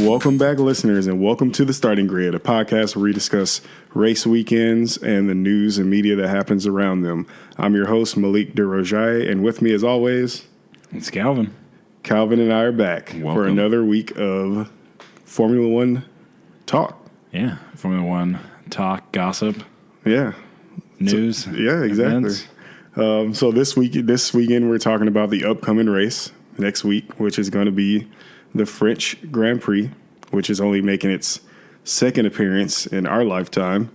Welcome back, listeners, and welcome to The Starting Grid, a podcast where we discuss race weekends and the news and media that happens around them. I'm your host, Malik DeRojaye, and with me, as always, it's Calvin. Calvin and I are back for another week of Formula One talk. Yeah, Formula One talk, gossip. Yeah. News. Yeah, exactly. So this weekend, we're talking about the upcoming race next week, which is going to be the French Grand Prix, which is only making its second appearance in our lifetime.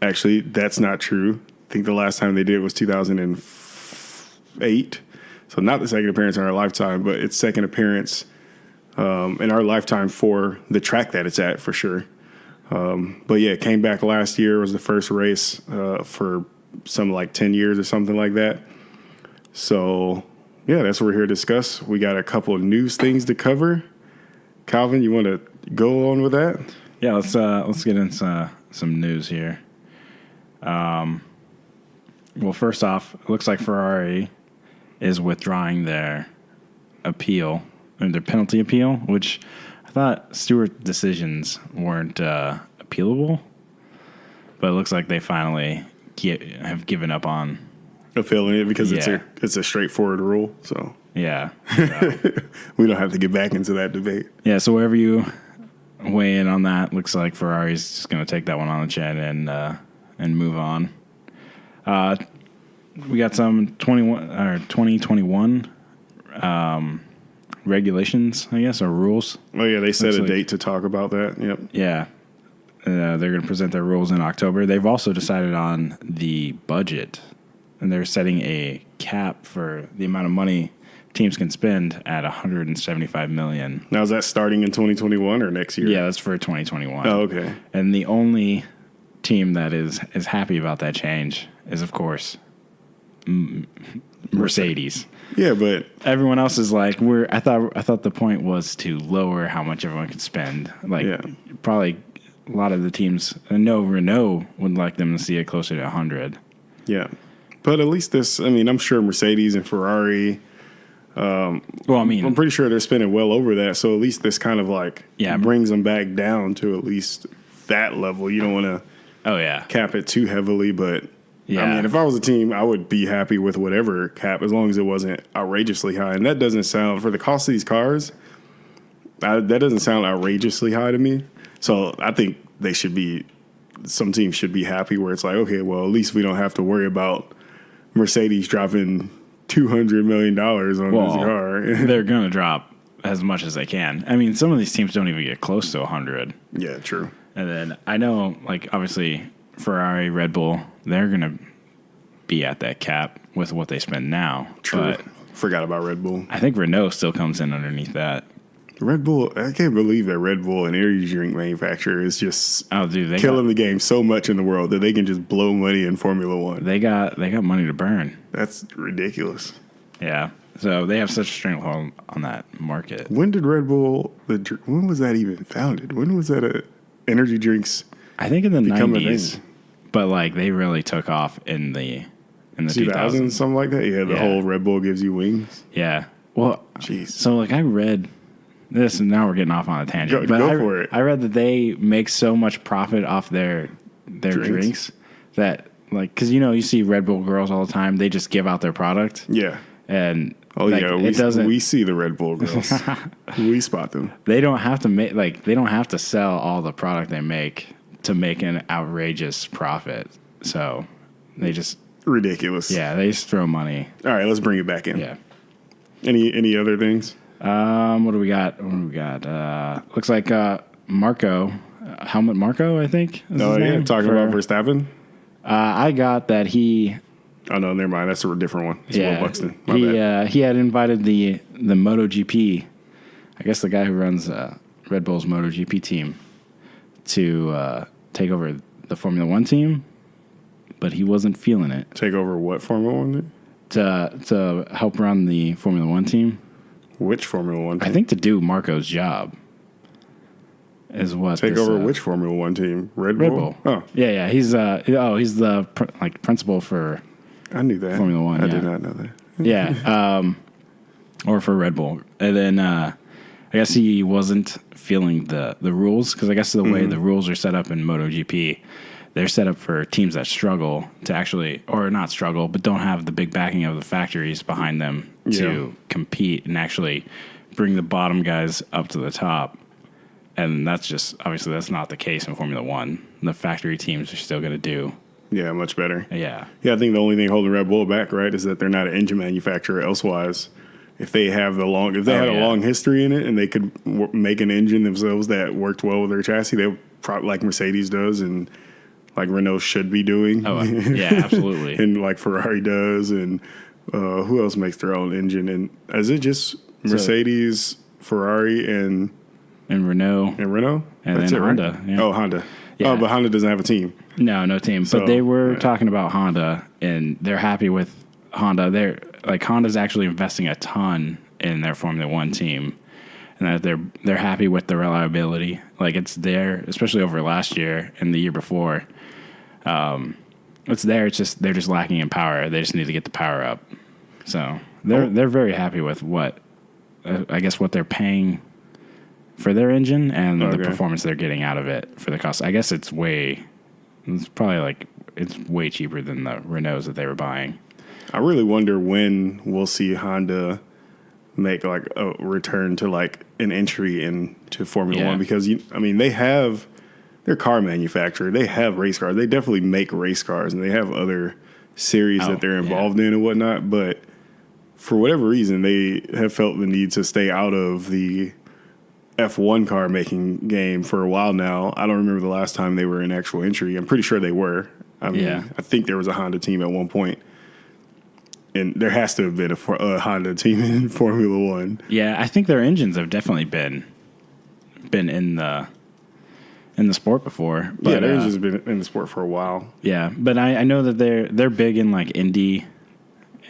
Actually, that's not true. I think the last time they did it was 2008. So not the second appearance in our lifetime, but its second appearance in our lifetime for the track that it's at, for sure. But yeah, it came back last year. It was the first race for some like 10 years or something like that. So yeah, that's what we're here to discuss. We got a couple of news things to cover. Calvin, you want to go on with that? Yeah, let's get into some news here. Well, first off, it looks like Ferrari is withdrawing their appeal, or their penalty appeal, which I thought Stewart's decisions weren't appealable, but it looks like they finally have given up on appealing it because it's a straightforward rule. So yeah, we don't have to get back into that debate. Yeah, so wherever you weigh in on that, looks like Ferrari's just going to take that one on the chin and move on. We got some 2021 regulations, I guess, or rules. Oh yeah, they set a date to talk about that. Yep. Yeah. They're going to present their rules in October. They've also decided on the budget, and they're setting a cap for the amount of money teams can spend at $175 million. Now, is that starting in 2021 or next year? Yeah, that's for 2021. Oh, okay. And the only team that is happy about that change is, of course, Mercedes. Yeah, but everyone else is like, I thought the point was to lower how much everyone could spend. Like, probably a lot of the teams. I know Renault would like them to see it closer to 100. Yeah, but at least this. I mean, I'm sure Mercedes and Ferrari. I'm pretty sure they're spending well over that. So at least this kind of brings them back down to at least that level. You don't want to cap it too heavily, but I mean, if I was a team, I would be happy with whatever cap as long as it wasn't outrageously high. And that doesn't sound, for the cost of these cars, that doesn't sound outrageously high to me. So I think some teams should be happy where it's like, okay, well, at least we don't have to worry about Mercedes dropping $200 million on this car. They're going to drop as much as they can. I mean, some of these teams don't even get close to 100. Yeah, true. And then I know, obviously, Ferrari, Red Bull, they're going to be at that cap with what they spend now. True. But forgot about Red Bull. I think Renault still comes in underneath that. Red Bull, I can't believe that Red Bull, an energy drink manufacturer, is just killing the game so much in the world that they can just blow money in Formula One. They got money to burn. That's ridiculous. Yeah. So they have such a stranglehold on that market. When did Red Bull, when was that even founded? When was that energy drinks? I think in the 90s. But they really took off in the 2000s. Something like that? Yeah, the whole Red Bull gives you wings. Yeah. Well, jeez. So I read this, and now we're getting off on a tangent. Go for it. I read that they make so much profit off their drinks that, because you see Red Bull girls all the time. They just give out their product. Yeah. And we see the Red Bull girls. We spot them. They don't have to they don't have to sell all the product they make to make an outrageous profit. So they just ridiculous. Yeah, they just throw money. All right, let's bring it back in. Yeah. Any other things? What do we got? Looks like Marco, Helmut Marco, I think. Talking about Verstappen. I got that he. Oh no, never mind. That's a different one. It's Will Buxton. He had invited the MotoGP, I guess the guy who runs Red Bull's MotoGP team, to take over the Formula One team, but he wasn't feeling it. Take over what Formula One? To help run the Formula One team. Which Formula One team? I think to do Marco's job is what. Take over which Formula One team? Red Bull? Oh. Yeah. He's the principal for. I knew that. Formula One. I did not know that. Yeah. Or for Red Bull. And then I guess he wasn't feeling the rules, because I guess the way the rules are set up in MotoGP, they're set up for teams that struggle to actually, or not struggle, but don't have the big backing of the factories behind them to compete and actually bring the bottom guys up to the top. And that's just, obviously, that's not the case in Formula One. The factory teams are still going to do. Yeah, much better. Yeah. Yeah, I think the only thing holding Red Bull back, right, is that they're not an engine manufacturer. Elsewise, if they have a long history in it and they could make an engine themselves that worked well with their chassis, they would probably, like Mercedes does and like Renault should be doing. Oh, yeah, absolutely. And like Ferrari does, and who else makes their own engine? And is it just Mercedes, Ferrari, and Renault? And Renault? And that's then Honda. Right? Yeah. Oh, Honda. Yeah. Oh, but Honda doesn't have a team. No team. So, but they were talking about Honda, and they're happy with Honda. Honda's actually investing a ton in their Formula One team, and that they're happy with the reliability. Like, it's there, especially over last year and the year before. It's there. It's just they're just lacking in power. They just need to get the power up. So they're very happy with what they're paying for their engine and the performance they're getting out of it for the cost. I guess it's probably way cheaper than the Renaults that they were buying. I really wonder when we'll see Honda make like a return to like an entry into Formula One, because they're car manufacturer. They have race cars. They definitely make race cars, and they have other series that they're involved in and whatnot. But for whatever reason, they have felt the need to stay out of the F1 car making game for a while now. I don't remember the last time they were in actual entry. I'm pretty sure they were. I think there was a Honda team at one point, and there has to have been a Honda team in Formula One. Yeah, I think their engines have definitely been in the sport before. But, yeah, their engines have been in the sport for a while. Yeah, but I know that they're big in like Indy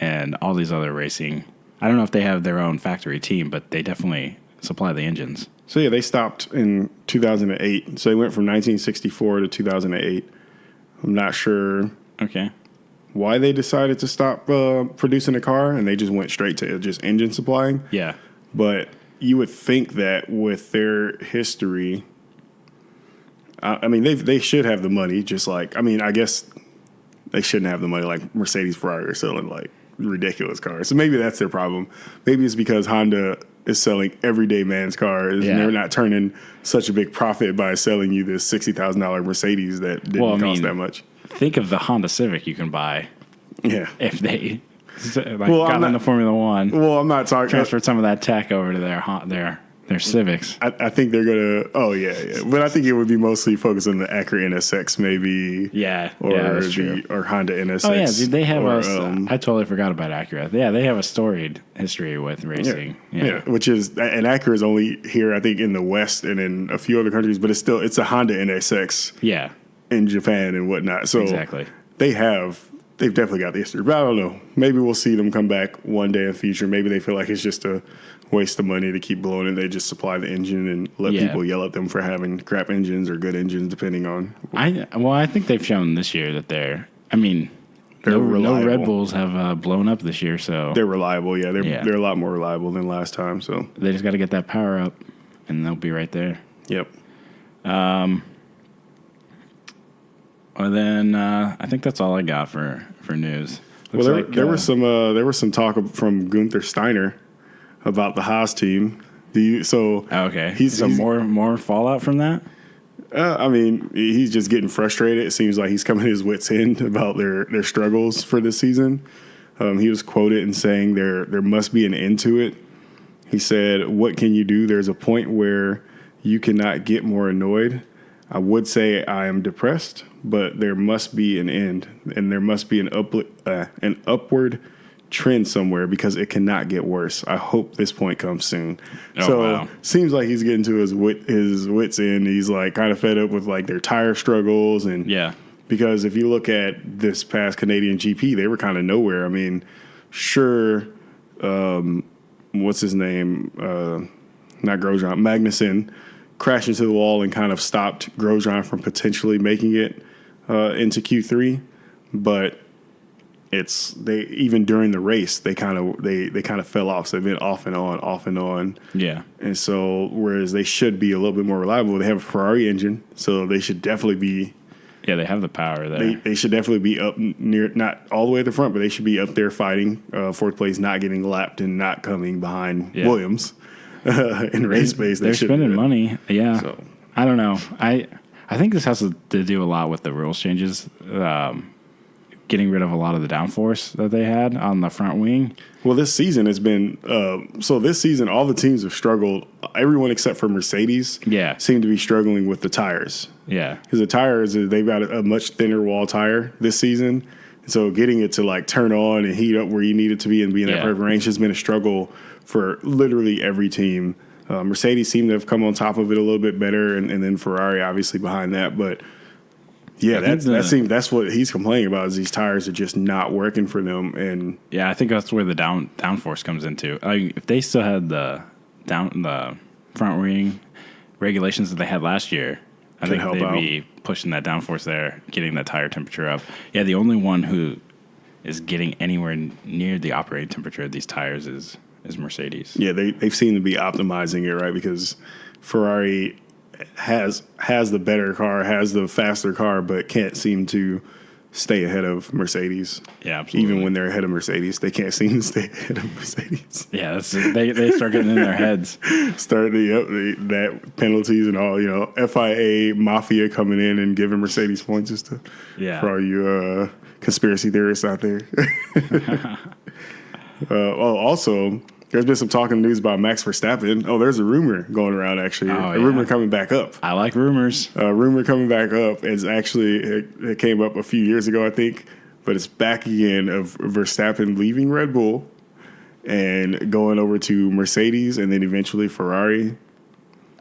and all these other racing. I don't know if they have their own factory team, but they definitely supply the engines. So, yeah, they stopped in 2008. So they went from 1964 to 2008. I'm not sure why they decided to stop producing a car, and they just went straight to just engine supplying. Yeah. But you would think that with their history, they should have the money. Just like, I guess they shouldn't have the money like Mercedes, Ferrari are selling like ridiculous cars. So maybe that's their problem. Maybe it's because Honda is selling everyday man's cars, and they're not turning such a big profit by selling you this $60,000 Mercedes that didn't cost that much. Think of the Honda Civic you can buy. Yeah. If they got into Formula One. Well, I'm not talking. Transferred some of that tech over to their Civics. I think they're going to. Oh, yeah. But I think it would be mostly focused on the Acura NSX, maybe. Yeah. Or Honda NSX. Oh, yeah. Dude, they have I totally forgot about Acura. Yeah, they have a storied history with racing. Yeah. Which is. And Acura is only here, I think, in the West and in a few other countries, but it's a Honda NSX. Yeah. In Japan and whatnot. So exactly. They've definitely got the history. But I don't know. Maybe we'll see them come back one day in the future. Maybe they feel like it's just a waste of money to keep blowing it. They just supply the engine and let people yell at them for having crap engines or good engines, depending on. I think they've shown this year that they're reliable. No Red Bulls have blown up this year, so they're reliable. Yeah, they're a lot more reliable than last time. So they just got to get that power up, and they'll be right there. Yep. And then I think that's all I got for news. There was some talk from Gunther Steiner about the Haas team. He's more fallout from that. He's just getting frustrated. It seems like he's coming to his wits' end about their struggles for this season. He was quoted in saying there must be an end to it. He said, "What can you do? There's a point where you cannot get more annoyed. I would say I am depressed, but there must be an end, and there must be an upward trend somewhere because it cannot get worse. I hope this point comes soon." Seems like he's getting to his wits end. He's like kind of fed up with like their tire struggles, and because if you look at this past Canadian GP, they were kind of nowhere. Sure, what's his name? Not Grosjean, Magnussen crashed into the wall and kind of stopped Grosjean from potentially making it into Q3. But they even during the race they kind of fell off. So they've been off and on. Yeah. And so whereas they should be a little bit more reliable, they have a Ferrari engine, so they should definitely be. Yeah, they have the power there. They should definitely be up near, not all the way at the front, but they should be up there fighting fourth place, not getting lapped and not coming behind Williams in race pace. They're spending money. Yeah. So. I don't know. I think this has to do a lot with the rules changes, getting rid of a lot of the downforce that they had on the front wing. Well, this season has been this season all the teams have struggled. Everyone except for Mercedes seem to be struggling with the tires. Yeah. Because the tires, they've got a much thinner wall tire this season. So getting it to like turn on and heat up where you need it to be and be in that perfect range has been a struggle for literally every team. Mercedes seemed to have come on top of it a little bit better, and then Ferrari obviously behind that. But yeah, that's what he's complaining about is these tires are just not working for them. And yeah, I think that's where the downforce comes into. If they still had the front wing regulations that they had last year, I think they'd be pushing that downforce there, getting that tire temperature up. Yeah, the only one who is getting anywhere near the operating temperature of these tires is Mercedes. Yeah, they seem to be optimizing it, right? Because Ferrari has the better car, has the faster car, but can't seem to stay ahead of Mercedes. Yeah, absolutely. Even when they're ahead of Mercedes, they can't seem to stay ahead of Mercedes. Yeah, they start getting in their heads. That penalties and all, FIA mafia coming in and giving Mercedes points and stuff. Yeah. For all you conspiracy theorists out there. Also, there's been some talking news about Max Verstappen. Oh, there's a rumor going around, actually. A rumor coming back up. I like rumors. A rumor coming back up is actually, it came up a few years ago, I think, but it's back again of Verstappen leaving Red Bull and going over to Mercedes and then eventually Ferrari.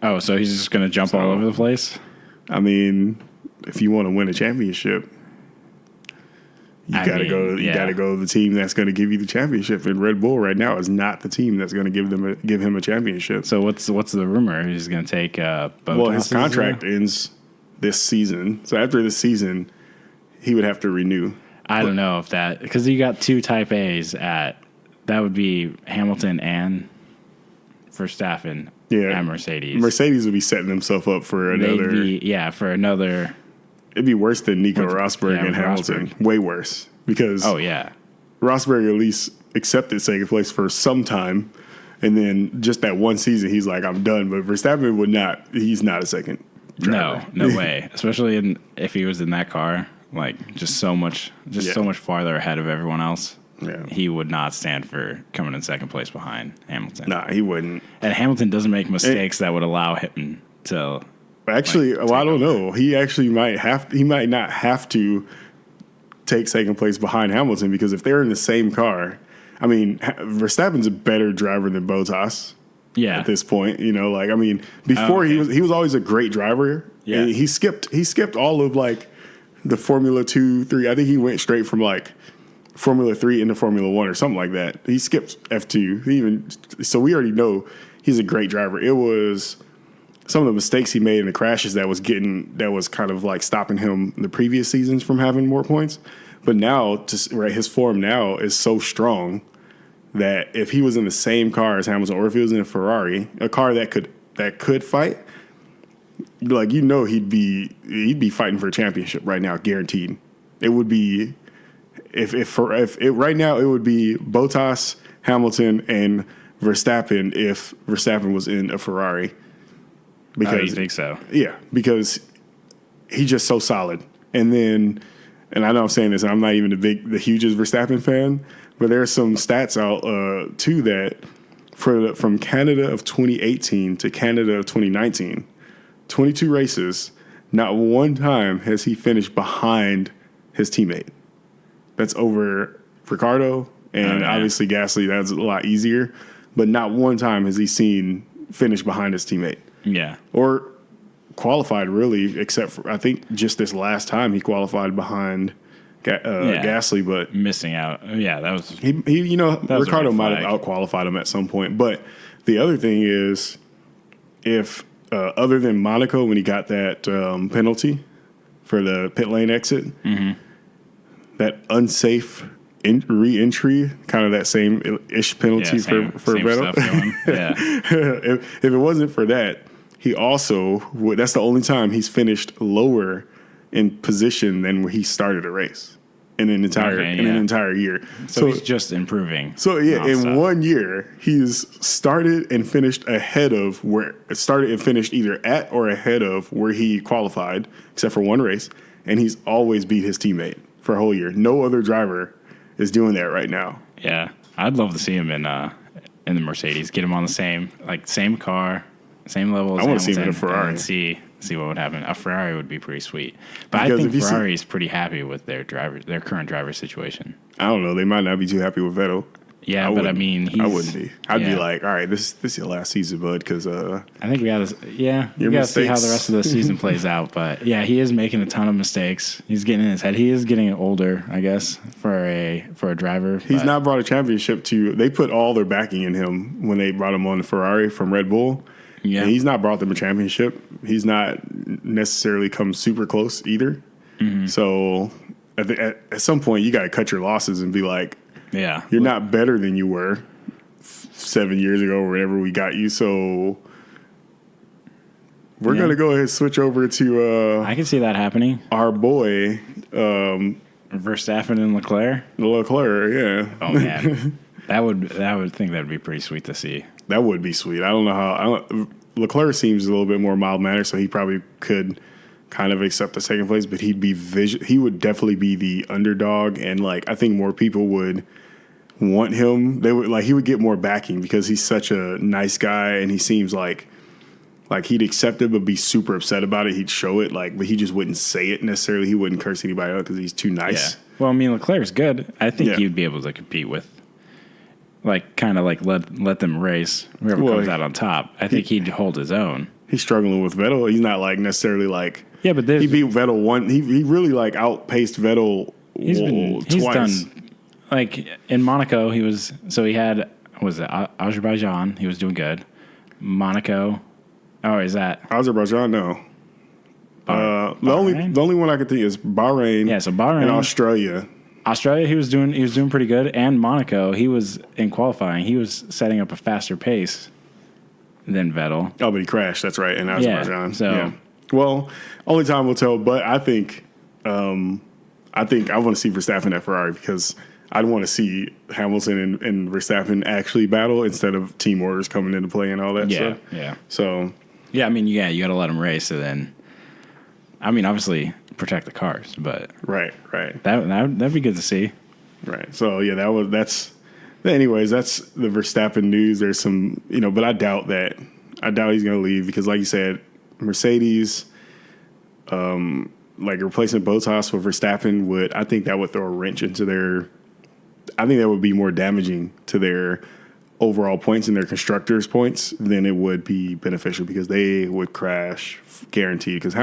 Oh, so he's just going to jump all over the place? I mean, if you want to win a championship, you got to go to the team that's going to give you the championship. And Red Bull right now is not the team that's going to give him a championship. So what's the rumor? He's going to take both. Well, his contract ends this season. So after this season, he would have to renew. I don't know if that, because you got two Type A's that would be Hamilton and Verstappen and Mercedes. Mercedes would be setting themselves up for another. For another. It'd be worse than Nico Rosberg and Hamilton. Rosberg. Way worse. Because Rosberg at least accepted second place for some time. And then just that one season, he's like, I'm done. But Verstappen would not. He's not a second driver. No way. Especially if he was in that car, like just so much farther ahead of everyone else. Yeah. He would not stand for coming in second place behind Hamilton. Nah, he wouldn't. And Hamilton doesn't make mistakes that would allow him to. Actually, I don't know. He actually might not have to take second place behind Hamilton because if they're in the same car, I mean, Verstappen's a better driver than Bottas. Yeah. At this point, before he was always a great driver. Yeah. And he skipped all of like the Formula 2, 3. I think he went straight from like Formula 3 into Formula 1 or something like that. He skipped F2. So we already know he's a great driver. It was some of the mistakes he made in the crashes that was kind of like stopping him in the previous seasons from having more points. But now, his form now is so strong that if he was in the same car as Hamilton, or if he was in a Ferrari, a car that could fight, like he'd be fighting for a championship right now, guaranteed. It would be right now it would be Bottas, Hamilton, and Verstappen if Verstappen was in a Ferrari. Because you think so? Yeah, because he's just so solid. And I know I'm saying this, and I'm not even the hugest Verstappen fan, but there's some stats out too that from Canada of 2018 to Canada of 2019, 22 races, not one time has he finished behind his teammate. That's over Ricciardo and obviously Gasly. That's a lot easier, but not one time has he seen finish behind his teammate. Yeah. Or qualified, really, except for, I think, just this last time he qualified behind Gasly, but missing out. Yeah, that was... Ricciardo might have out-qualified him at some point. But the other thing is, if, other than Monaco, when he got that penalty for the pit lane exit, that unsafe re-entry, kind of that same-ish penalty for Vettel. Yeah. If it wasn't for that, he also that's the only time he's finished lower in position than where he started a race in an entire year. So he's just improving. So yeah, in 1 year, he's started and finished either at or ahead of where he qualified, except for one race, and he's always beat his teammate for a whole year. No other driver is doing that right now. Yeah, I'd love to see him in the Mercedes. Get him on the same car, same level as I want to see him in a Ferrari Ferrari. And see what would happen. A Ferrari would be pretty sweet. But I think Ferrari is pretty happy with their current driver situation. I don't know. They might not be too happy with Vettel. Yeah, but I mean, I wouldn't be. I'd be like, all right, this is your last season, bud, because I think we got to see how the rest of the season plays out. But yeah, he is making a ton of mistakes. He's getting in his head. He is getting older, I guess, for a driver. He's not brought a championship to. They put all their backing in him when they brought him on the Ferrari from Red Bull. Yeah, and he's not brought them a championship. He's not necessarily come super close either. Mm-hmm. So at some point, you got to cut your losses and be like, yeah, you're not better than you were 7 years ago or whenever we got you. So we're going to go ahead and switch over to I can see that happening. Our boy Verstappen and Leclerc. Yeah. Oh man, that would be pretty sweet to see. That would be sweet. I don't know how Leclerc seems a little bit more mild mannered, so he probably could kind of accept the second place, but he would definitely be the underdog, and like I think more people would want him. He would get more backing because he's such a nice guy, and he seems like he'd accept it but be super upset about it. He'd show it, but he just wouldn't say it necessarily. He wouldn't curse anybody out because he's too nice. Yeah. Well, I mean, Leclerc's good. I think he'd be able to compete with, let them race. Whoever comes out on top. I think he'd hold his own. He's struggling with Vettel. He's not necessarily yeah, but he beat Vettel one. He really outpaced Vettel. He's twice. Done in Monaco. He had Azerbaijan. He was doing good. Monaco. Oh, is that Azerbaijan? No. The only one I could think is Bahrain. Yeah, so Bahrain and Australia. Australia, he was doing pretty good, and Monaco, he was in qualifying. He was setting up a faster pace than Vettel. Oh, but he crashed. That's right, in Azerbaijan. Yeah, so well, only time will tell. But I think I want to see Verstappen at Ferrari because I'd want to see Hamilton and Verstappen actually battle instead of team orders coming into play and all that stuff. Yeah. So yeah, I mean, you got to let them race, and then obviously protect the cars, but right. That'd be good to see. Right. So yeah, that's the Verstappen news. There's some, but I doubt he's going to leave because, like you said, Mercedes, replacing Bottas with Verstappen I think that would throw a wrench into I think that would be more damaging to their overall points and their constructors' points than it would be beneficial because they would crash guaranteed. Because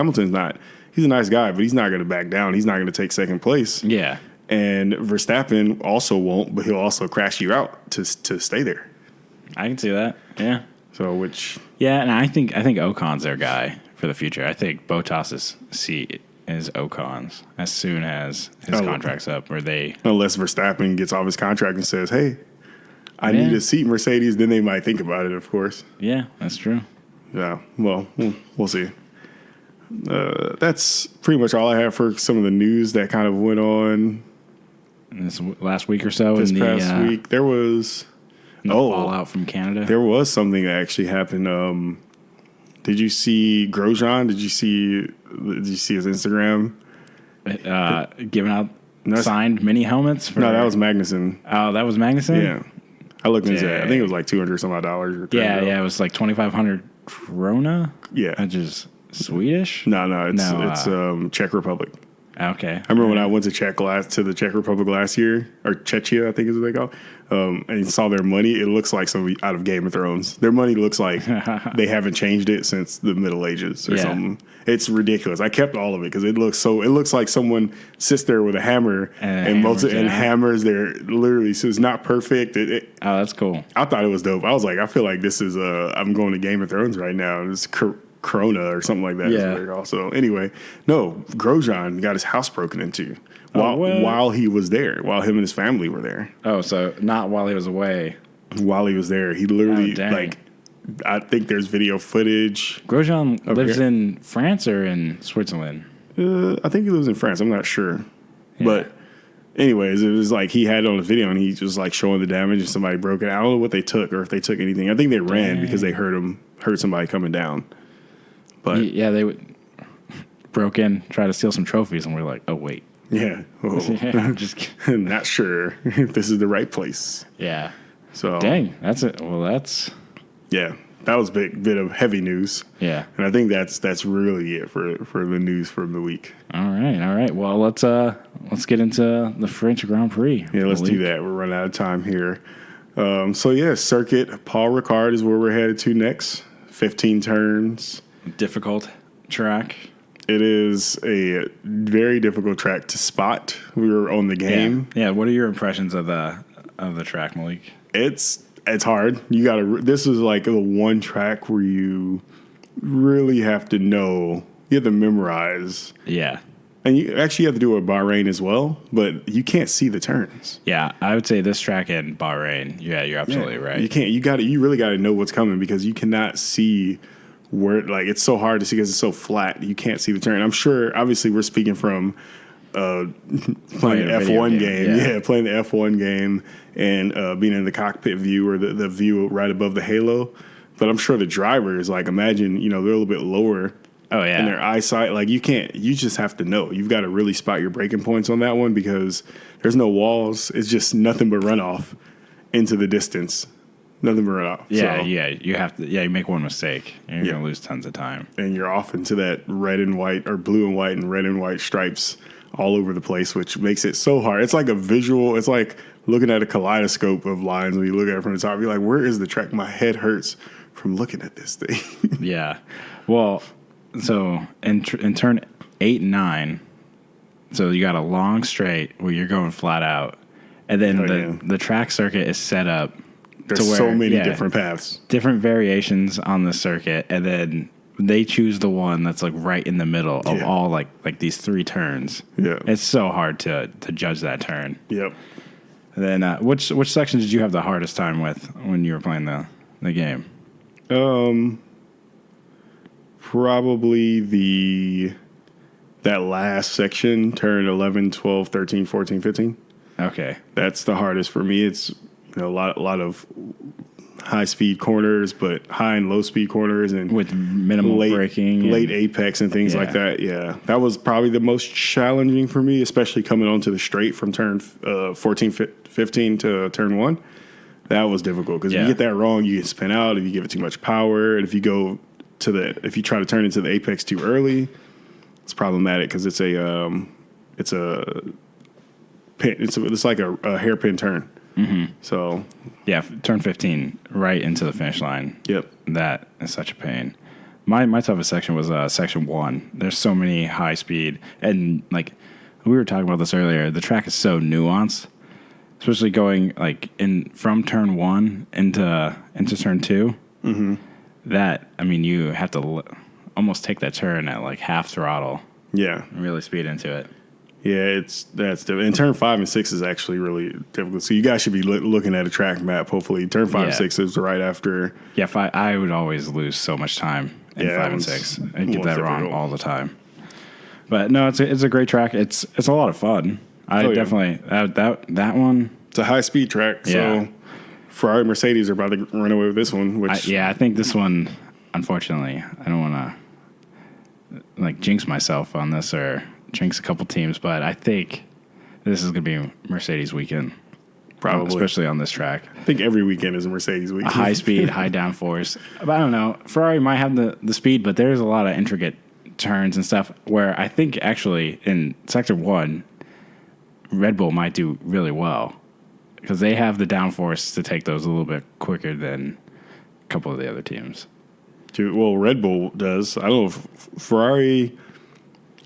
he's a nice guy, but he's not going to back down. He's not going to take second place. Yeah. And Verstappen also won't, but he'll also crash you out to stay there. I can see that. Yeah. So and I think Ocon's their guy for the future. I think Bottas's seat is Ocon's as soon as his contract's up, unless Verstappen gets off his contract and says, "Hey, I need a seat in Mercedes," then they might think about it. Of course. Yeah, that's true. Yeah. Well, we'll see. That's pretty much all I have for some of the news that kind of went on this last week or so. This past week, there was fallout from Canada. There was something that actually happened. Did you see Grosjean? Did you see his Instagram? Giving out signed mini helmets? No, that was Magnussen. Oh, that was Magnussen? Yeah. I looked into that. I think it was $200 some odd dollars. Yeah, it was 2,500 krona. Yeah. Which is Swedish? No, it's Czech Republic. Okay. I remember when I went to the Czech Republic last year, or Czechia, I think is what they call it, and saw their money. It looks like something out of Game of Thrones. Their money looks like they haven't changed it since the Middle Ages or something. It's ridiculous. I kept all of it because it looks like someone sits there with a hammer and hammers there literally. So it's not perfect. Oh, that's cool. I thought it was dope. I was like, I feel like this is I'm going to Game of Thrones right now. It's Corona or something like that. Yeah. Is also, anyway, no, Grosjean got his house broken into while he was there, while him and his family were there. Oh, so not while he was away. While he was there, he literally I think there's video footage. Grosjean lives in France or in Switzerland? I think he lives in France. I'm not sure, but. Anyways, it was like he had it on the video and he was like showing the damage and somebody broke it. I don't know what they took or if they took anything. I think they ran because they heard somebody coming down. But they broke in, tried to steal some trophies, and we're like, oh wait, just not sure if this is the right place. Yeah. So that's it. Well, that's that was a bit of heavy news. Yeah, and I think that's really it for the news from the week. All right. Well, let's get into the French Grand Prix. Yeah, let's do that. We're running out of time here. Circuit Paul Ricard is where we're headed to next. 15 turns. Difficult track. It is a very difficult track to spot. We were on the game. Yeah. What are your impressions of the track, Malik? It's hard. This is like the one track where you really have to know. You have to memorize. Yeah. And you actually have to do it with Bahrain as well, but you can't see the turns. Yeah, I would say this track in Bahrain. Yeah, you're absolutely right. You can't. You really got to know what's coming because you cannot see where. Like it's so hard to see because it's so flat. You can't see the turn. I'm sure. Obviously, we're speaking from playing the F1 game. Yeah, playing the F1 game and being in the cockpit view or the view right above the halo. But I'm sure the drivers, like, imagine, they're a little bit lower. Oh, yeah. In their eyesight. Like, you just have to know. You've got to really spot your braking points on that one because there's no walls. It's just nothing but runoff into the distance. Nothing but runoff. Yeah, you have to. Yeah, you make one mistake, and you're going to lose tons of time. And you're off into that red and white or blue and white and red and white stripes all over the place, which makes it so hard. It's like a visual. It's like looking at a kaleidoscope of lines when you look at it from the top. You're like, where is the track? My head hurts from looking at this thing. Yeah. Well, so in turn 8 and 9, so you got a long straight where you're going flat out. And then the track circuit is set up. There's so many different paths. Different variations on the circuit. And then they choose the one that's like right in the middle of all like these 3 turns. Yeah. It's so hard to judge that turn. Yep. And then which section did you have the hardest time with when you were playing the game? Probably that last section, turn 11, 12, 13, 14, 15. Okay. That's the hardest for me. It's a lot of high speed corners, but high and low speed corners and with minimal braking, late apex and things like that. Yeah. That was probably the most challenging for me, especially coming onto the straight from turn 14, 15 to turn 1. That was difficult because if you get that wrong, you get spin out. If you give it too much power, and if you go if you try to turn into the apex too early, it's problematic because it's like a hairpin turn. Mm-hmm. So turn 15 right into the finish line. Yep, that is such a pain. My toughest section was section 1. There's so many high speed and like we were talking about this earlier. The track is so nuanced. Especially going like from turn 1 into turn 2, that you have to almost take that turn at like half throttle. Yeah, and really speed into it. Yeah, that's difficult. And turn 5 and 6 is actually really difficult. So you guys should be looking at a track map. Hopefully, turn 5 and 6 is right after. Yeah, I would always lose so much time in 5 and 6. I get that wrong all the time. But no, it's a great track. It's a lot of fun. Definitely that one. It's a high speed track. So Ferrari, Mercedes are about to run away with this one. I think this one. Unfortunately, I don't want to jinx myself on this or jinx a couple teams, but I think this is going to be Mercedes weekend. Probably, especially on this track. I think every weekend is a Mercedes weekend. A high speed, high downforce. But I don't know. Ferrari might have the speed, but there's a lot of intricate turns and stuff where I think actually in Sector 1, Red Bull might do really well because they have the downforce to take those a little bit quicker than a couple of the other teams. Well, Red Bull does. I don't know if Ferrari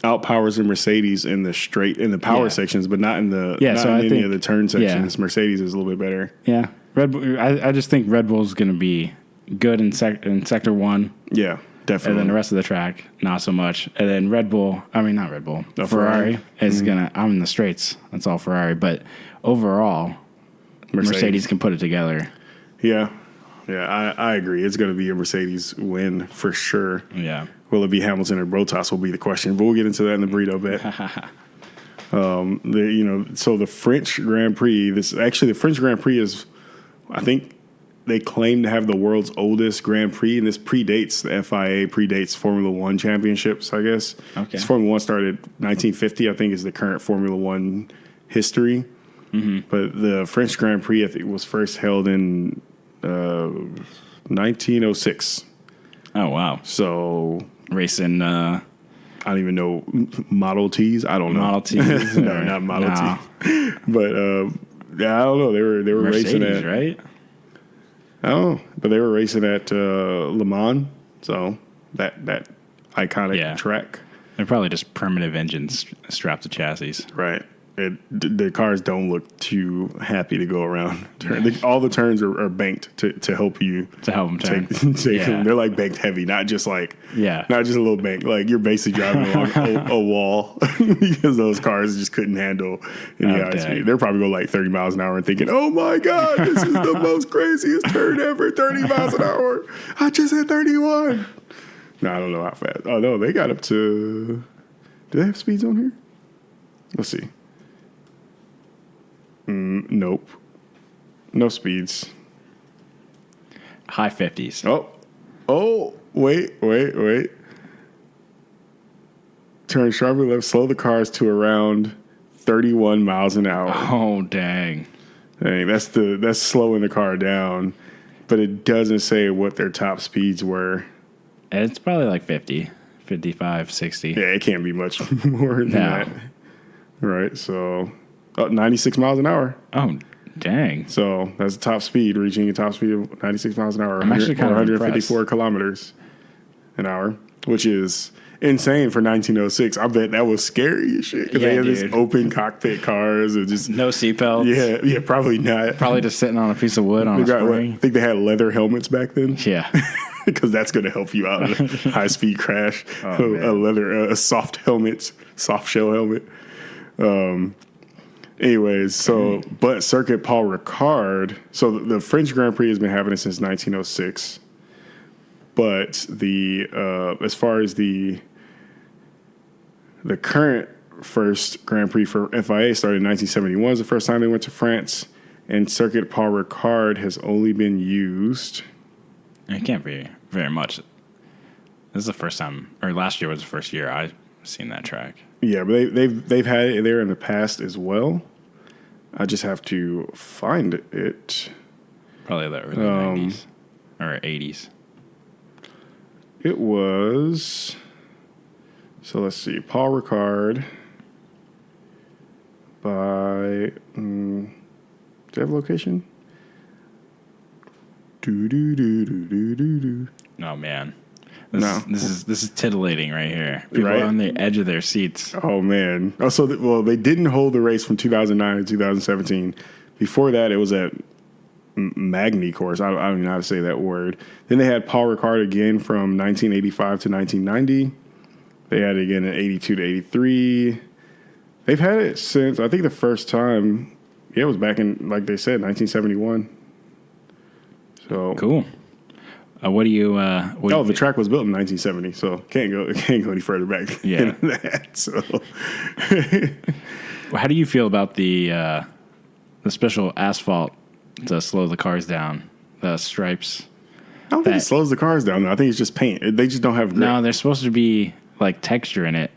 outpowers the Mercedes in the power sections, but not in any of the turn sections. Mercedes is a little bit better. Yeah, Red Bull. I just think Red Bull is going to be good in Sector 1. Yeah, Definitely. And then the rest of the track, not so much. And then Ferrari is I'm in the straights. That's all Ferrari. But overall, Mercedes can put it together. Yeah. Yeah, I agree. It's going to be a Mercedes win for sure. Yeah. Will it be Hamilton or Bottas will be the question. But we'll get into that in the burrito bet. So the French Grand Prix, the French Grand Prix is, I think, they claim to have the world's oldest Grand Prix, and this predates the FIA, predates Formula One championships, I guess. Okay. Formula One started 1950, I think, is the current Formula One history. Mm-hmm. But the French Grand Prix, I think, was first held in 1906. Oh, wow. So racing... I don't even know Model Ts. I don't know. Model Ts? No, not Model T. But I don't know. They were Mercedes, racing at, right? Oh, but they were racing at Le Mans, so that iconic track. They're probably just primitive engines strapped to chassis. Right. The cars don't look too happy to go around. All the turns are banked to help you. To help them turn. They're like banked heavy, not just like not just a little bank. Like you're basically driving along a wall because those cars just couldn't handle any high speed. They're probably going like 30 miles an hour and thinking, "Oh my God, this is the most craziest turn ever! 30 miles an hour! I just hit 31." No, I don't know how fast. Oh no, they got up to. Do they have speeds on here? Let's see. Nope. No speeds. High 50s. Oh, wait. Turn sharply left, slow the cars to around 31 miles an hour. Oh, dang. That's slowing the car down, but it doesn't say what their top speeds were. It's probably like 50, 55, 60. Yeah, it can't be much more than that. Right, so... 96 miles an hour. Oh, dang. So that's the top speed, reaching a top speed of 96 miles an hour. I'm actually kind of 154 impressed. kilometers an hour, which is insane for 1906. I bet that was scary as shit because they had this open cockpit cars and just... No seatbelts. Yeah, probably not. Probably just sitting on a piece of wood on a spring. I think they had leather helmets back then. Yeah. Because that's going to help you out in a high-speed crash. A soft shell helmet. Anyways, but Circuit Paul Ricard, so the French Grand Prix has been happening since 1906. But as far as the current first Grand Prix for FIA started in 1971 is the first time they went to France, and Circuit Paul Ricard has only been used. It can't be very much. This is the first time, or last year was the first year I've seen that track. Yeah, but they've had it there in the past as well. I just have to find it. Probably the early 90s or 80s. It was. So let's see. Paul Ricard by. Do they have a location? Oh man. This is titillating right here. People are on the edge of their seats. Oh man. They didn't hold the race from 2009 to 2017. Before that, it was at Magny course. I don't even know how to say that word. Then they had Paul Ricard again from 1985 to 1990. They had it again in 82 to 83. They've had it since, I think the first time, it was back in, like they said, 1971. So cool. What do you? The track was built in 1970, so can't go any further back than that. So, how do you feel about the special asphalt to slow the cars down? The stripes. I don't think it slows the cars down. I think it's just paint. They just don't have grip. No, there's supposed to be like texture in it.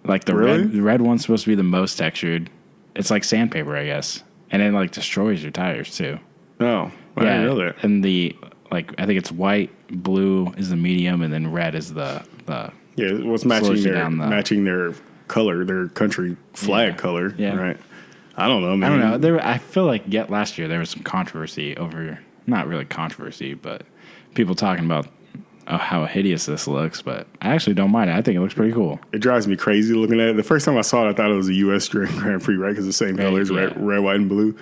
Like the red one's supposed to be the most textured. It's like sandpaper, I guess, and it like destroys your tires too. Oh, I didn't know that. And I think it's white, blue is the medium, and then red is the what's matching their color, their country flag color. Yeah. Right. I don't know, man. I don't know. I feel like last year there was some controversy over, not really controversy, but people talking about how hideous this looks. But I actually don't mind it. I think it looks pretty cool. It drives me crazy looking at it. The first time I saw it, I thought it was a U.S. Grand Prix, right? Because the same colors, red, white, and blue.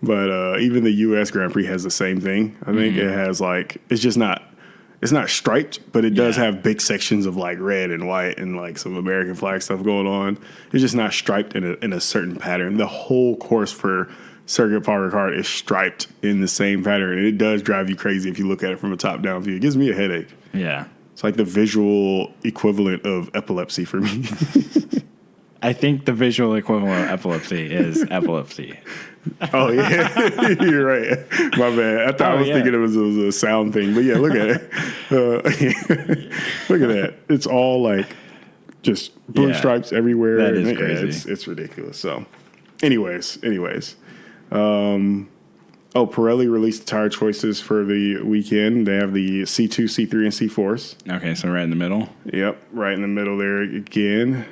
But even the U.S. Grand Prix has the same thing. I think it has it's just not it's not striped, but it does have big sections of like red and white and like some American flag stuff going on. It's just not striped in a certain pattern. The whole course for Circuit Park Ricard is striped in the same pattern, and it does drive you crazy if you look at it from a top-down view. It gives me a headache. Yeah. It's like the visual equivalent of epilepsy for me. I think the visual equivalent of epilepsy is epilepsy. Oh, yeah. You're right. My bad. I thought I was thinking it was a sound thing. But, yeah, look at it. Look at that. It's all, like, just blue stripes everywhere. That is crazy. It's ridiculous. So, anyways. Pirelli released the tire choices for the weekend. They have the C2, C3, and C4s. Okay, so right in the middle. Yep, right in the middle there again.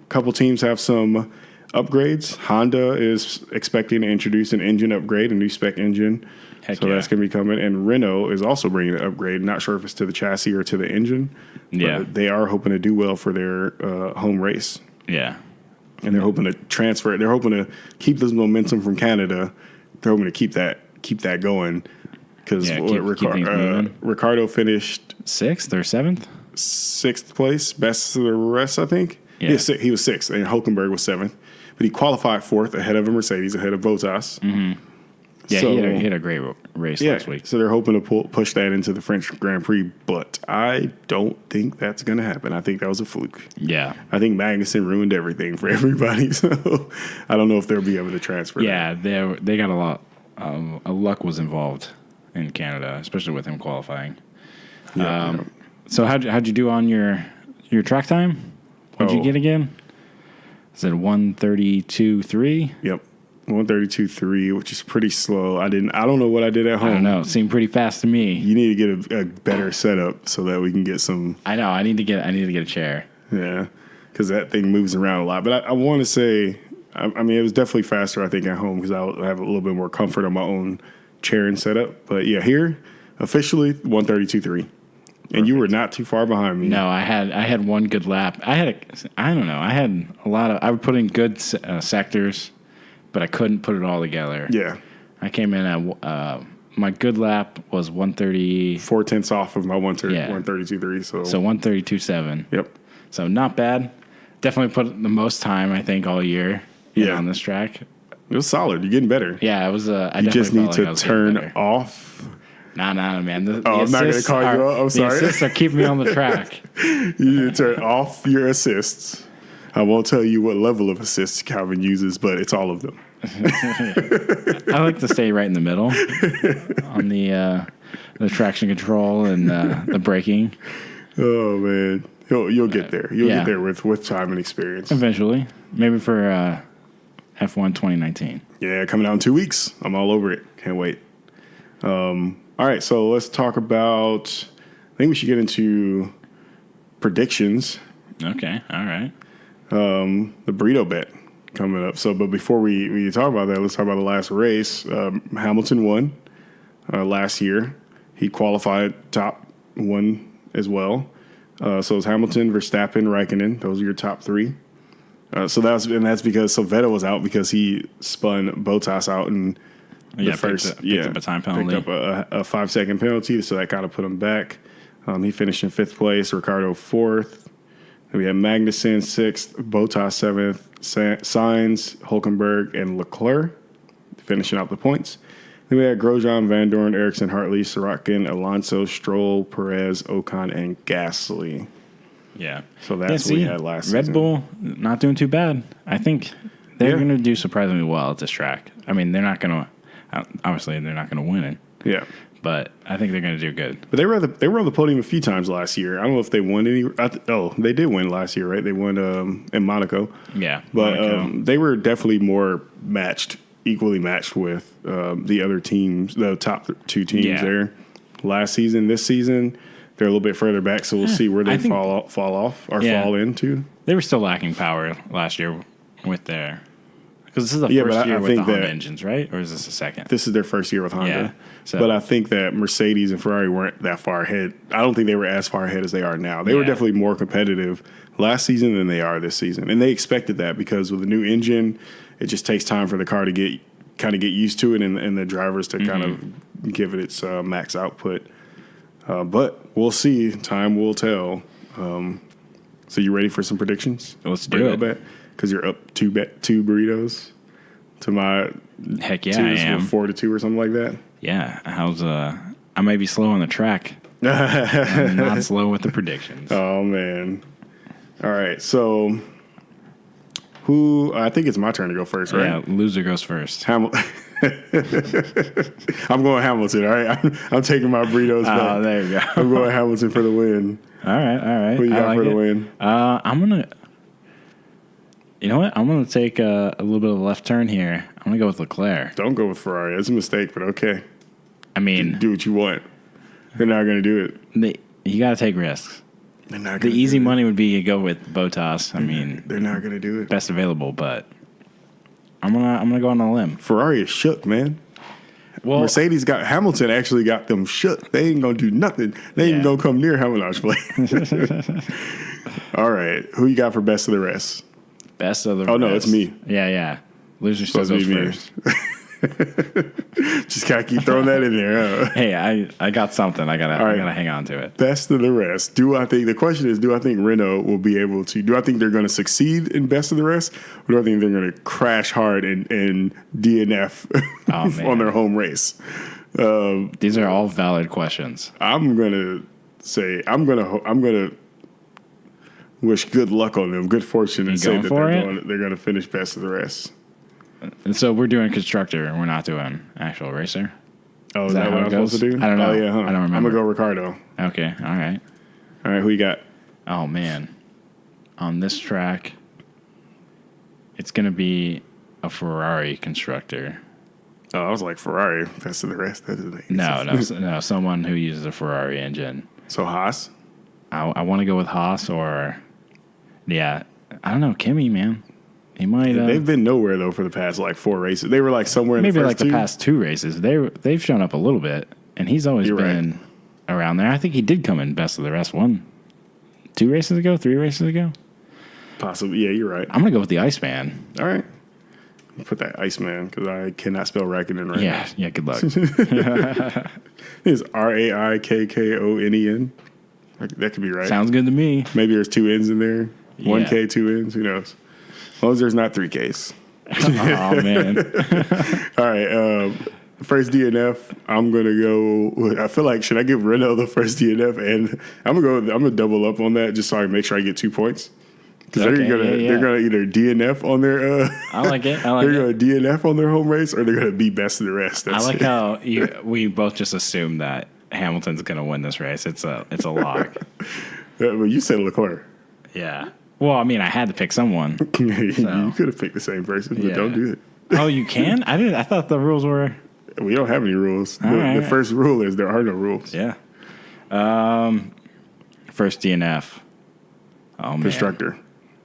Couple teams have some upgrades. Honda is expecting to introduce an engine upgrade, a new spec engine. That's going to be coming. And Renault is also bringing an upgrade. Not sure if it's to the chassis or to the engine. Yeah. But they are hoping to do well for their home race. Yeah. And they're hoping to transfer it. They're hoping to keep this momentum from Canada. They're hoping to keep that going because Ricardo finished 6th or 7th? 6th place, best of the rest, I think. Yeah. He was 6th, and Hulkenberg was 7th. But he qualified 4th ahead of a Mercedes, ahead of Bottas. Mm-hmm. Yeah, so, he had a great race last week. So they're hoping to push that into the French Grand Prix, but I don't think that's going to happen. I think that was a fluke. Yeah. I think Magnussen ruined everything for everybody, so I don't know if they'll be able to transfer that. They got a lot. Luck was involved in Canada, especially with him qualifying. Yeah, So how'd you do on your track time? What'd you get again? Is it 1:32.3? Yep. 1:32.3, which is pretty slow. I don't know what I did at home. I don't know. It seemed pretty fast to me. You need to get a better setup so that we can get some. I know. I need to get a chair. Yeah, because that thing moves around a lot. But I want to say, I mean, it was definitely faster, I think, at home because I have a little bit more comfort on my own chair and setup. But yeah, here officially 1:32.3. And you were not too far behind me. No, I had one good lap. I had a lot of. I would put in good sectors, but I couldn't put it all together. Yeah. I came in at my good lap was 1:30. 4/10 off of my 1:32.3. So 1:32.7. Yep. So not bad. Definitely put the most time I think all year. On this track. It was solid. You're getting better. Yeah, it was. You just need to turn off. Nah, man. I'm not going to call you up. I'm sorry. The assists are keeping me on the track. You need to turn off your assists. I won't tell you what level of assists Calvin uses, but it's all of them. I like to stay right in the middle on the traction control and the braking. Oh, man. You'll get there. You'll get there with time and experience. Eventually. Maybe for F1 2019. Yeah, coming out in 2 weeks. I'm all over it. Can't wait. All right, so let's talk about. I think we should get into predictions. Okay, all right. The burrito bet coming up. So, but before we talk about that, let's talk about the last race. Hamilton won last year. He qualified top one as well. So it was Hamilton, Verstappen, Raikkonen. Those are your top three. That's because Vettel was out because he spun Bottas out in the first. Picked up a time penalty. Picked up a 5-second penalty, so that kind of put him back. He finished in 5th place. Ricciardo 4th. Then we had Magnussen 6th, Bottas 7th, Sainz, Hulkenberg, and Leclerc finishing out the points. Then we had Grosjean, Van Dorn, Ericsson, Hartley, Sorokin, Alonso, Stroll, Perez, Ocon, and Gasly. Yeah. So that's what we had last season. Red Bull not doing too bad. I think they're going to do surprisingly well at this track. I mean, they're not going to obviously they're not going to win it. Yeah. But I think they're going to do good. But they were on the podium a few times last year. I don't know if they won any. They did win last year, right? They won in Monaco. Yeah. But they were definitely more equally matched with the other teams, the top two teams there last season. This season, they're a little bit further back, so we'll see where they fall off or fall into. They were still lacking power last year with their. Because this is the first year with the Honda engines, right? Or is this the second? This is their first year with Honda. Yeah, but I think that Mercedes and Ferrari weren't that far ahead. I don't think they were as far ahead as they are now. They were definitely more competitive last season than they are this season. And they expected that because with the new engine, it just takes time for the car to get used to it and the drivers to kind of give it its max output. But we'll see. Time will tell. So you ready for some predictions? Let's do it. Because you're up two burritos to my heck yeah, I am 4-2 or something like that. Yeah, I may be slow on the track. I'm not slow with the predictions. Oh man! All right, so I think it's my turn to go first, right? Yeah, loser goes first. I'm going Hamilton. All right, I'm taking my burritos back. Oh, there you go. I'm going Hamilton for the win. All right. Who you got for the win? I'm gonna. You know what? I'm gonna take a little bit of a left turn here. I'm gonna go with Leclerc. Don't go with Ferrari. That's a mistake, but okay. I mean, do what you want. They're not gonna do it. You gotta take risks. They're not. The easy money would be to go with Bottas. I mean, they're not gonna do it. Best available, but I'm gonna go on a limb. Ferrari is shook, man. Well, Mercedes Hamilton actually got them shook. They ain't gonna do nothing. They ain't gonna come near Hamilton's play. All right, who you got for best of the rest? Best of the rest. Oh no, it's me. Yeah. Loser still goes first. Just gotta keep throwing that in there. Huh? Hey, I got something. I gotta hang on to it. Best of the rest. The question is, do I think Renault will be able to? Do I think they're going to succeed in best of the rest, or do I think they're going to crash hard and DNF on their home race? These are all valid questions. I'm gonna wish good luck on them, good fortune, and say that they're going to finish best of the rest. And so we're doing constructor, and we're not doing actual racer. Oh, is that what I'm supposed to do? I don't know. Oh, yeah, I don't remember. I'm going to go Ricardo. Okay, all right. All right, who you got? Oh, man. On this track, it's going to be a Ferrari constructor. Oh, I was like, Ferrari, best of the rest? That doesn't make sense. No, someone who uses a Ferrari engine. So Haas? I want to go with Haas or, I don't know, Kimi, man. He might. They've been nowhere though for the past 4 races. They were somewhere in the first the past 2 races. They've shown up a little bit, and he's always been around there. I think he did come in best of the rest 2 races ago, 3 races ago. Possibly, yeah, you're right. I'm gonna go with the Iceman. All right, put that Iceman because I cannot spell Raikkonen right now. Yeah. Good luck. It's Raikkonen. That could be right. Sounds good to me. Maybe there's 2 N's in there. 1 K, 2 N's. Who knows? As long as there's not 3 Ks. Oh, man. All right. First DNF, I'm going to go. I feel like, should I give Renault the first DNF? And I'm going to double up on that just so I can make sure I get 2 points. Because they're gonna either DNF on their. I like it. They're going to DNF on their home race or they're going to be best of the rest. I like how we both just assume that Hamilton's going to win this race. It's a lock. Well, you said Leclerc. Yeah. Well, I mean, I had to pick someone. You could have picked the same person, but don't do it. Oh, you can? I didn't. I thought the rules were. We don't have any rules. The first rule is there are no rules. Yeah. First DNF. Oh man. Constructor.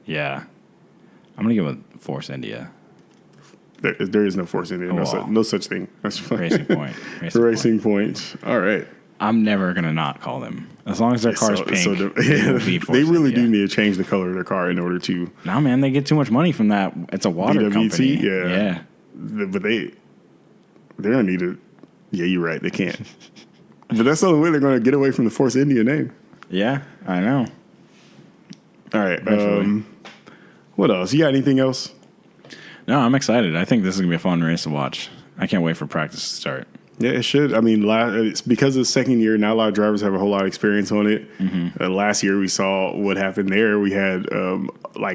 Yeah. I'm gonna go with Force India. There is no Force India. No such thing. That's fine. Racing Point. Racing Point. All right. I'm never gonna not call them as long as their car is pink. They really do need to change the color of their car in order to. No, man, they get too much money from that. It's a water BWT, company. Yeah. But they're gonna need to. Yeah, you're right. They can't. But that's the only way they're gonna get away from the Force India name. Yeah, I know. All right. What else? You got anything else? No, I'm excited. I think this is gonna be a fun race to watch. I can't wait for practice to start. Yeah, it should. I mean, it's because of the second year. Now a lot of drivers have a whole lot of experience on it. Mm-hmm. Last year we saw what happened there. We had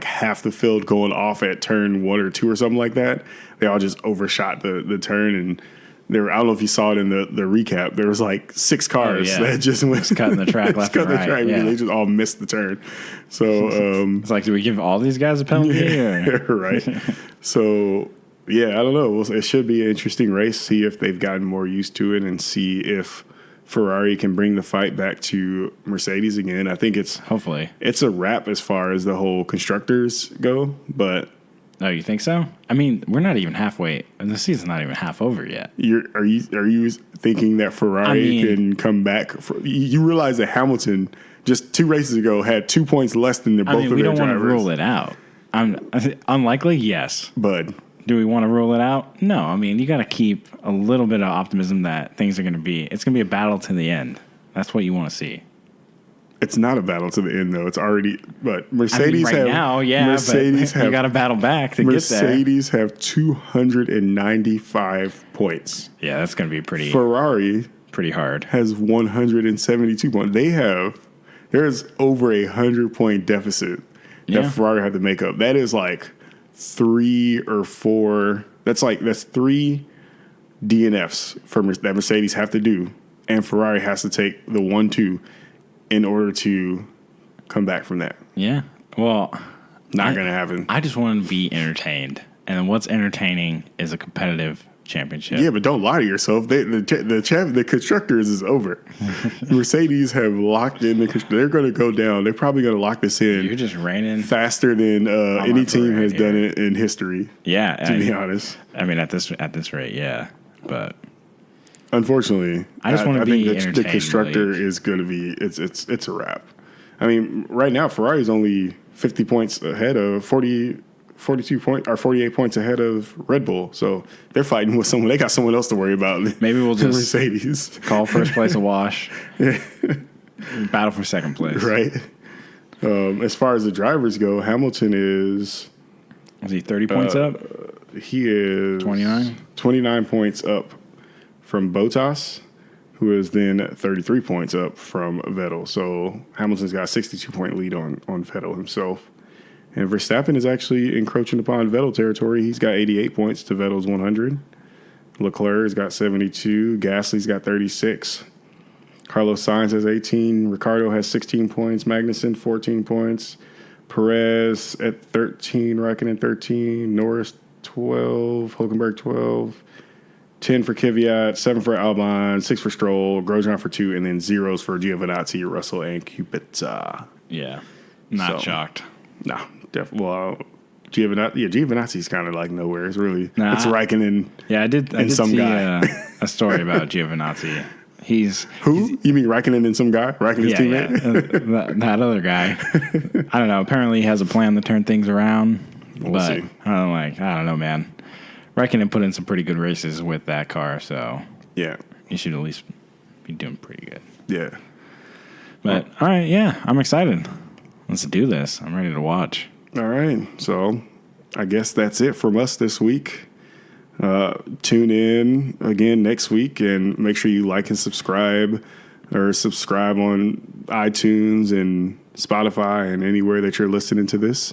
half the field going off at turn 1 or 2 or something like that. They all just overshot the turn, and I don't know if you saw it in the recap. There was 6 cars that just went cutting the track left and right. Because they just all missed the turn. So it's do we give all these guys a penalty? Right. So. Yeah, I don't know. It should be an interesting race. See if they've gotten more used to it and see if Ferrari can bring the fight back to Mercedes again. I think hopefully it's a wrap as far as the whole constructors go. But you think so? I mean, we're not even halfway. The season's not even half over yet. Are you thinking that Ferrari can come back? You realize that Hamilton just 2 races ago had 2 points less than both of their drivers. We don't want to rule it out. Unlikely, yes, but. Do we want to rule it out? No. I mean, you got to keep a little bit of optimism that things are going to be. It's going to be a battle to the end. That's what you want to see. It's not a battle to the end, though. It's already, but Mercedes right have now, yeah. Mercedes but you got to battle back to get there. Mercedes have 295 points. Yeah, that's going to be Ferrari pretty hard. Has 172 points. There's over 100-point deficit that Ferrari had to make up. That is like 3 or 4. That's 3 DNFs that Mercedes have to do, and Ferrari has to take the 1-2 in order to come back from that. Yeah. Well, not going to happen. I just want to be entertained. And what's entertaining is a competitive championship. Yeah, but don't lie to yourself. The constructors is over. Mercedes have locked in they're going to go down. They're probably going to lock this in. You're just raining faster than any team has done it in history. Yeah, to be honest. I mean, at this rate, yeah. But unfortunately, I think the constructor is going to be it's a wrap. I mean, right now Ferrari's only 50 points ahead of 48 points ahead of Red Bull. So they're fighting with someone. They got someone else to worry about. Maybe we'll just Mercedes call first place a wash. Battle for second place. Right. As far as the drivers go, Hamilton is he 30 points up? He is 29 points up from Bottas, who is then 33 points up from Vettel. So Hamilton's got a 62-point lead on Vettel himself. And Verstappen is actually encroaching upon Vettel territory. He's got 88 points to Vettel's 100. Leclerc's got 72. Gasly's got 36. Carlos Sainz has 18. Ricciardo has 16 points. Magnussen, 14 points. Perez at 13. Raikkonen, 13. Norris, 12. Hulkenberg, 12. 10 for Kvyat, 7 for Albon, 6 for Stroll, Grosjean for 2, and then 0s for Giovinazzi, Russell, and Kubica. Yeah. Not shocked. No, definitely. Well, Giovinazzi's kind of like nowhere. It's really it's Raikkonen. Yeah, I did see a story about Giovinazzi. You mean Raikkonen and some guy? Raikkonen's teammate? Yeah. That other guy. I don't know. Apparently, he has a plan to turn things around. We'll see. I don't know, man. Raikkonen put in some pretty good races with that car, so yeah, he should at least be doing pretty good. Yeah. But all right, yeah, I'm excited. Let's do this. I'm ready to watch. All right, so I guess that's it from us this week. Tune in again next week, and make sure you like and subscribe, or subscribe on iTunes and Spotify and anywhere that you're listening to this.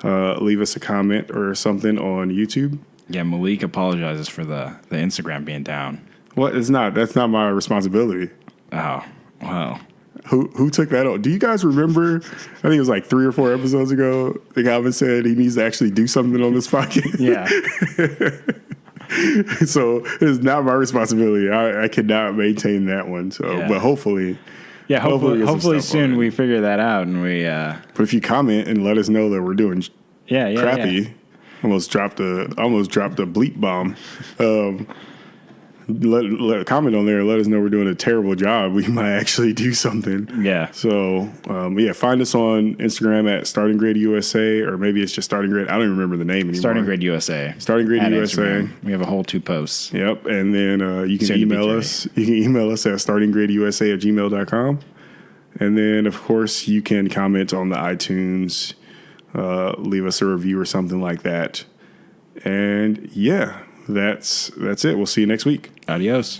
Leave us a comment or something on YouTube. Yeah, Malik apologizes for the Instagram being down. Well, it's not. That's not my responsibility. Oh, well. Who took that on? Do you guys remember? I think it was like 3 or 4 episodes ago. The guy said he needs to actually do something on this podcast. Yeah. So it's not my responsibility. I cannot maintain that one. So, yeah. But hopefully. Yeah, hopefully soon we figure that out and we. But if you comment and let us know that we're doing crappy. Yeah. Almost dropped a bleep bomb. Let comment on there and let us know we're doing a terrible job. We might actually do something. Yeah. So find us on Instagram at Starting Grid USA, or maybe it's just Starting Grid. I don't even remember the name anymore. Starting Grid USA. Starting Grid USA. Instagram. We have a whole 2 posts. Yep. And then you can email us. You can email us at startinggridusa@gmail.com. And then of course you can comment on the iTunes. Leave us a review or something like that. And yeah, that's it. We'll see you next week. Adios.